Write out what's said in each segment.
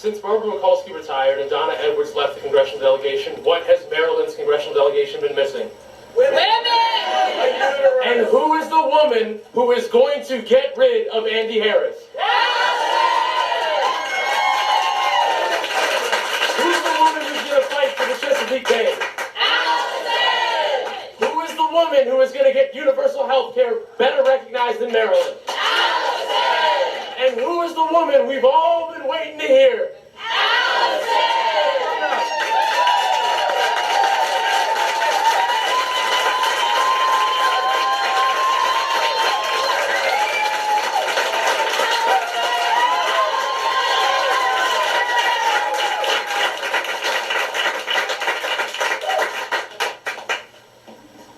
Since Barbara Mikulski retired and Donna Edwards left the congressional delegation, what has Maryland's congressional delegation been missing? Women! And who is the woman who is going to get rid of Andy Harris? Who's the woman who's going to fight for the Chesapeake Bay? Allison! Who is the woman who is going to get universal health care better recognized in Maryland? Allison! And who is the woman we've all been waiting to hear? Allison!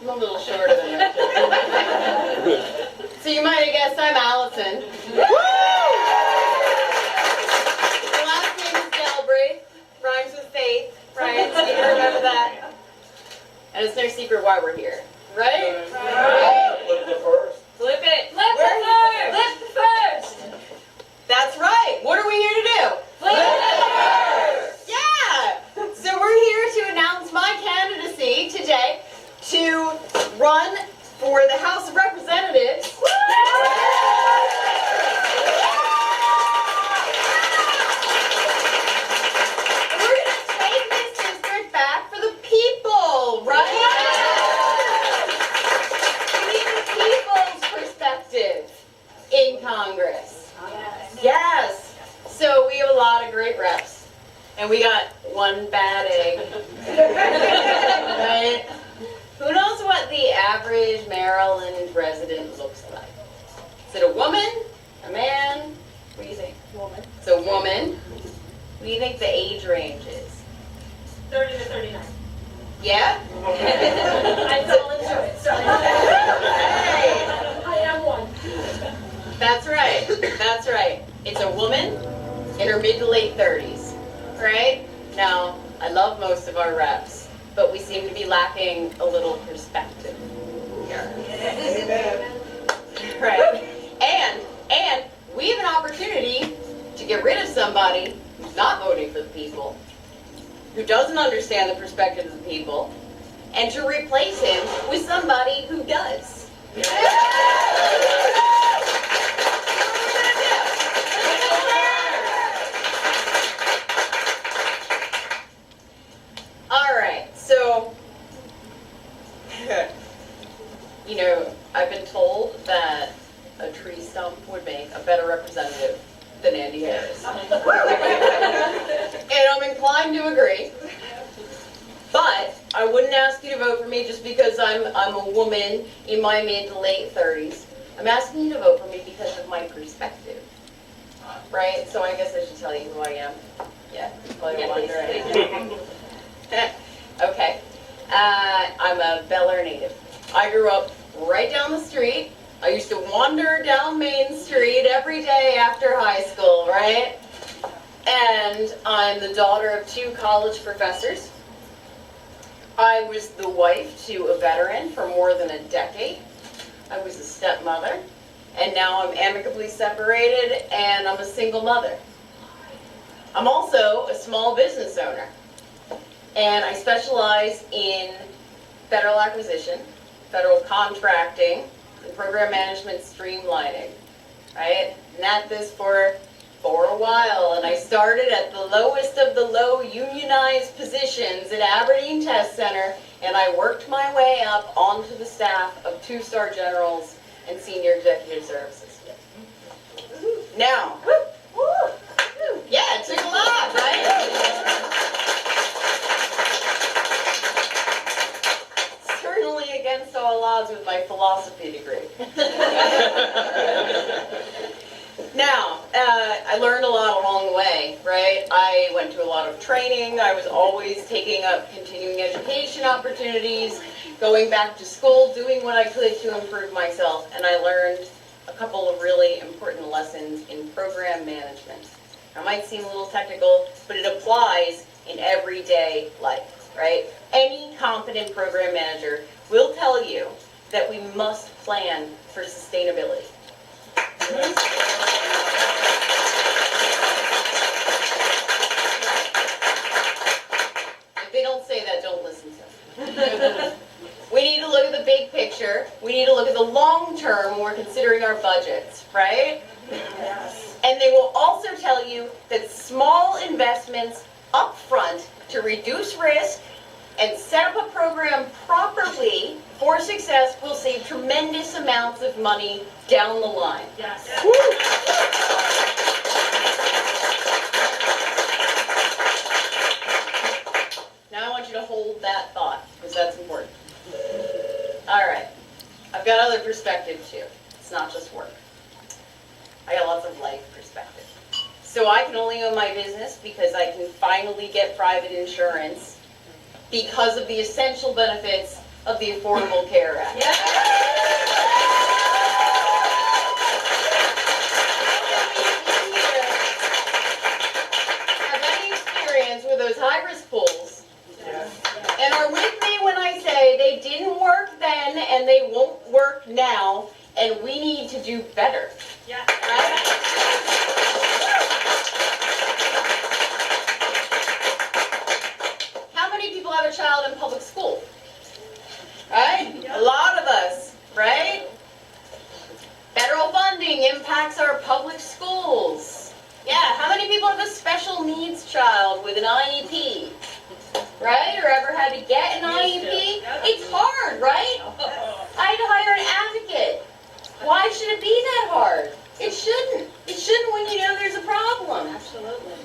I'm a little shorter than that. So you might have guessed I'm Allison. My last name is Galbraith. Rhymes with faith. Right? So you remember that. And it's no secret why we're here. Right? Right. Flip the first. Flip it. Flip the first! Flip the first! That's right. What are we here to do? Flip the first! Yeah! So we're here to announce my candidacy today to run for the House of Representatives. And we're going to take this district back for the people, right? We need the people's perspective in Congress. Yes. So we have a lot of great reps. And we got one bad egg. Right? Who knows what the average Maryland resident looks like? Is it a woman? A man? What do you think? Woman. It's a woman. What do you think the age range is? 30 to 39. Yeah? I fell into it, so. Hey, I am one. that's right. That's right. It's a woman in her mid to late 30s. Right? Now, I love most of our reps, but we seem to be lacking a little perspective here. Right. And we have an opportunity to get rid of somebody who's not voting for the people, who doesn't understand the perspective of the people, and to replace him with somebody who does. What are we gonna do? All right, so, you know, I've been told that a tree stump would make a better representative than Andy Harris. And I'm inclined to agree. But I wouldn't ask you to vote for me just because I'm a woman in my mid to late 30s. I'm asking you to vote for me because of my perspective. Right? So I guess I should tell you who I am. Yeah, while you're wondering. Okay. I'm a Bel Air native. I grew up right down the street. I used to wander down Main Street every day after high school, right? And I'm the daughter of 2 college professors. I was the wife to a veteran for more than a decade. I was a stepmother, and now I'm amicably separated, and I'm a single mother. I'm also a small business owner, and I specialize in federal acquisition, federal contracting, and program management streamlining, right? And at this for a while, and I started at the lowest of the low unionized positions at Aberdeen Test Center, and I worked my way up onto the staff of 2-star generals and senior executive services. Now, yeah, it took a lot, right? Certainly against all odds with my philosophy degree. Now, I learned a lot along the way, right? I went to a lot of training. I was always taking up continuing education opportunities, going back to school, doing what I could to improve myself, and I learned a couple of really important lessons in program management. It might seem a little technical, but it applies in everyday life, right? Any competent program manager will tell you that we must plan for sustainability. we're considering our budgets, right? Yes. And they will also tell you that small investments up front to reduce risk and set up a program properly for success will save tremendous amounts of money down the line. Yes. Now I want you to hold that thought, because that's important. All right. I've got other perspective too. It's not just work. I got lots of life perspective. So I can only own my business because I can finally get private insurance because of the essential benefits of the Affordable Care Act. Have any experience with those high-risk pools? And are with me when I say they didn't work then and they won't work now, and we need to do better. Yes. Right? How many people have a child in public school? Right? A lot of us, right? Federal funding impacts our public schools. Yeah, how many people have a special needs child with an IEP? Right? Or ever had to get an IEP? It's hard, right? I had to hire an advocate. Why should it be that hard? It shouldn't. It shouldn't when you know there's a problem. Absolutely.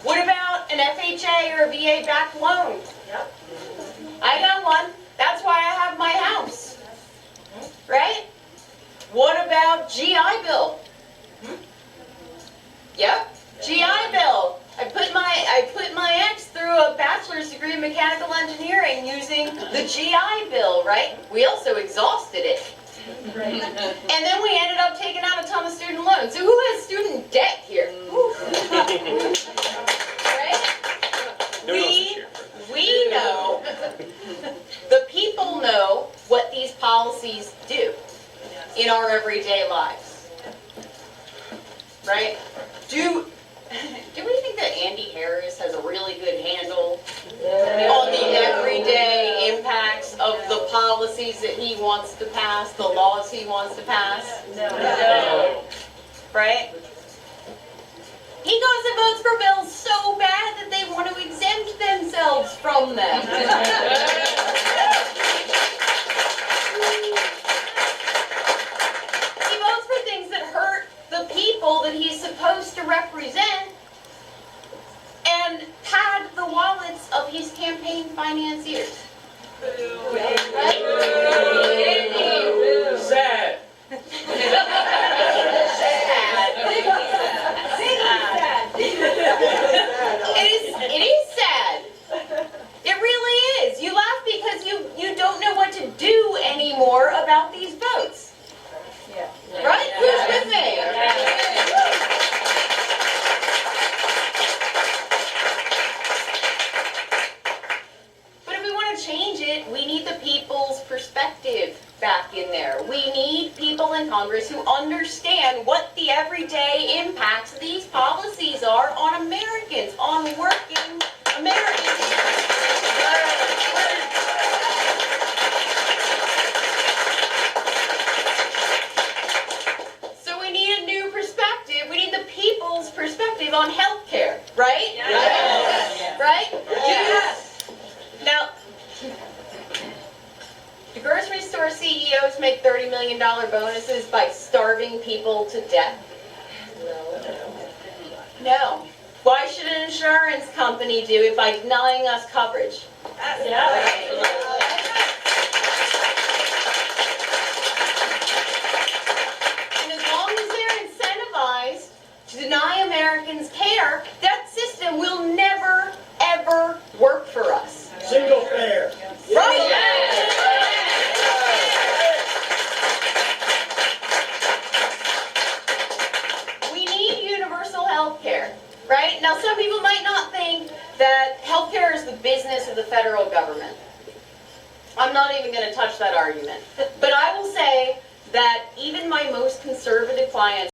What about an FHA or a VA-backed loan? Yep. I got one. That's why I have my house. Right? What about GI Bill? Yep, GI Bill. I put my ex through a bachelor's degree in mechanical engineering using the GI Bill, right? We also exhausted it. Right. And then we ended up taking out a ton of student loans. So who has student debt here? Right? We know, the people know what these policies do in our everyday lives. Right? Do we think that Andy Harris has a really good handle on the everyday impacts of the policies that he wants to pass, the laws he wants to pass? No. Right? He goes and votes for bills so bad that they want to exempt themselves from them. He votes for things that hurt the people that he's supposed to represent and pad the wallets of his campaign financiers. Right? Sad. It is sad. It really is. You laugh because you don't know what to do anymore about these votes. Right? Who's with me? But if we want to change it, we need the people's perspective back in there. We need people in Congress who understand what the everyday impacts of these policies are on Americans, on working Americans. So we need a new perspective. We need the people's perspective on health care, right? Yes. Right? Yes. Now, do grocery store CEOs make $30 million bonuses by starving people to death? No. Why should an insurance company do it by denying us coverage? And as long as they're incentivized to deny Americans care, that system will never, ever work for us. Single fare. Right? We need universal health care, right? Now, some people might not think that health care is the business of the federal government. I'm not even going to touch that argument. But I will say that even my most conservative clients